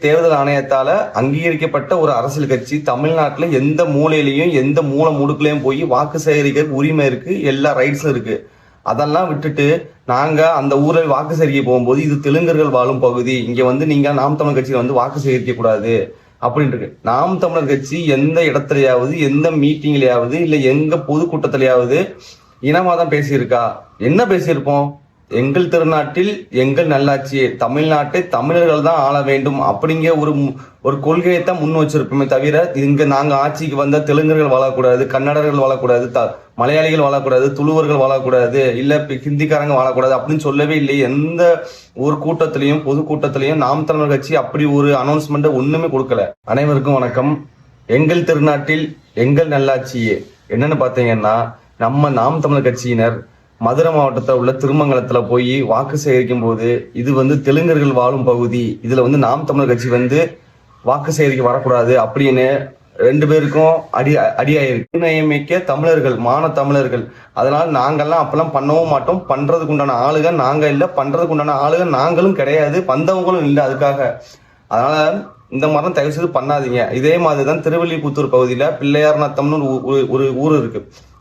தேர்தல் ஆணையத்தால அங்கீகரிக்கப்பட்ட ஒரு அரசியல் கட்சி தமிழ்நாட்டுல எந்த மூலையிலையும் எந்த மூல முடுக்குலயும் போய் வாக்கு சேகரிக்க உரிமை இருக்கு, எல்லா ரைட்ஸும் இருக்கு. அதெல்லாம் விட்டுட்டு நாங்க அந்த ஊரில் வாக்கு சேகரிக்க போகும்போது இது தெலுங்கர்கள் வாழும் பகுதி, இங்க வந்து நீங்க நாம் தமிழர் கட்சியில வந்து வாக்கு சேகரிக்க கூடாது அப்படின்னு இருக்கு. நாம் தமிழர் கட்சி எந்த இடத்துலயாவது, எந்த மீட்டிங்லயாவது, இல்ல எங்க பொதுக்கூட்டத்திலயாவது இனவாதம் பேசியிருக்கா? என்ன பேசியிருப்போம்? எங்கள் திருநாட்டில் எங்கள் நல்லாட்சி, தமிழ்நாட்டை தமிழர்கள் தான் ஆள வேண்டும் அப்படிங்கிற ஒரு கொள்கையை தான் முன் வச்சிருப்போமே தவிர, இங்க நாங்க ஆட்சிக்கு வந்த தெலுங்கர்கள் வாழக்கூடாது, கன்னடர்கள் வாழக்கூடாது, மலையாளிகள் வாழக்கூடாது, துளுவர்கள் வாழக்கூடாது, இல்ல ஹிந்திக்காரங்க வாழக்கூடாது அப்படின்னு சொல்லவே இல்லை. எந்த ஒரு கூட்டத்திலையும் பொதுக்கூட்டத்திலையும் நாம் தமிழர் கட்சி அப்படி ஒரு அனௌன்ஸ்மெண்ட் ஒண்ணுமே கொடுக்கல. அனைவருக்கும் வணக்கம். எங்கள் திருநாட்டில் எங்கள் நல்லாட்சியே என்னன்னு பாத்தீங்கன்னா, நம்ம நாம் தமிழர் கட்சியினர் மதுரை மாவட்டத்தில் உள்ள திருமங்கலத்துல போய் வாக்கு சேகரிக்கும் போது இது வந்து தெலுங்கர்கள் வாழும் பகுதி, இதுல வந்து நாம் தமிழர் கட்சி வந்து வாக்கு சேகரிக்க வரக்கூடாது அப்படின்னு 2 பேருக்கும் அடியாயிருக்கு. நியமிக்க தமிழர்கள், தமிழர்கள். அதனால நாங்கெல்லாம் அப்பெல்லாம் பண்ணவும் மாட்டோம். பண்றதுக்கு உண்டான ஆளுக நாங்க இல்ல, பண்றதுக்கு உண்டான ஆளுக நாங்களும் கிடையாது, வந்தவங்களும் இல்லை அதுக்காக. அதனால இந்த மாதிரி தயவு செய்து பண்ணாதீங்க. இதே மாதிரிதான் திருவள்ளிபுத்தூர் பகுதியில பிள்ளையார் நத்தம்னு ஒரு ஊர் இருக்கு.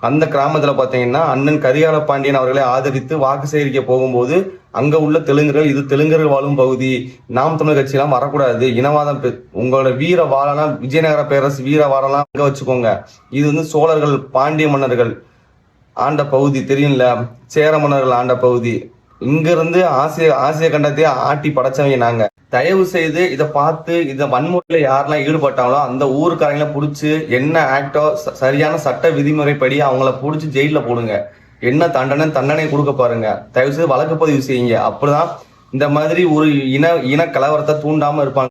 அந்த கிராமத்துல பாத்தீங்கன்னா அண்ணன் கரிகால பாண்டியன் அவர்களை ஆதரித்து வாக்கு சேகரிக்க போகும்போது அங்க உள்ள தெலுங்கர்கள் இது தெலுங்கர்கள் வாழும் பகுதி, நாம் தமிழர் கட்சி எல்லாம் வரக்கூடாது, இனவாதம் உங்களோட வீர வாழலாம், விஜயநகர பேரரசு வீர வாழலாம் அங்க வச்சுக்கோங்க, இது வந்து சோழர்கள் பாண்டிய மன்னர்கள் ஆண்ட பகுதி தெரியும்ல, சேர மன்னர்கள் ஆண்ட பகுதி, இங்க இருந்து ஆசிய கண்டத்தையே ஆட்டி படைச்சவங்க நாங்க. தயவு செய்து இதை பார்த்து இந்த வன்முறையில யாரெல்லாம் ஈடுபட்டாங்களோ அந்த ஊருக்காரங்களை புடிச்சு என்ன ஆக்டோ சரியான சட்ட விதிமுறைப்படி அவங்கள புடிச்சு ஜெயில போடுங்க. என்ன தண்டனை கொடுக்க பாருங்க. தயவு செய்து வழக்கு பதிவு செய்யுங்க. அப்படிதான் இந்த மாதிரி ஒரு இன கலவரத்தை தூண்டாம இருப்பாங்க.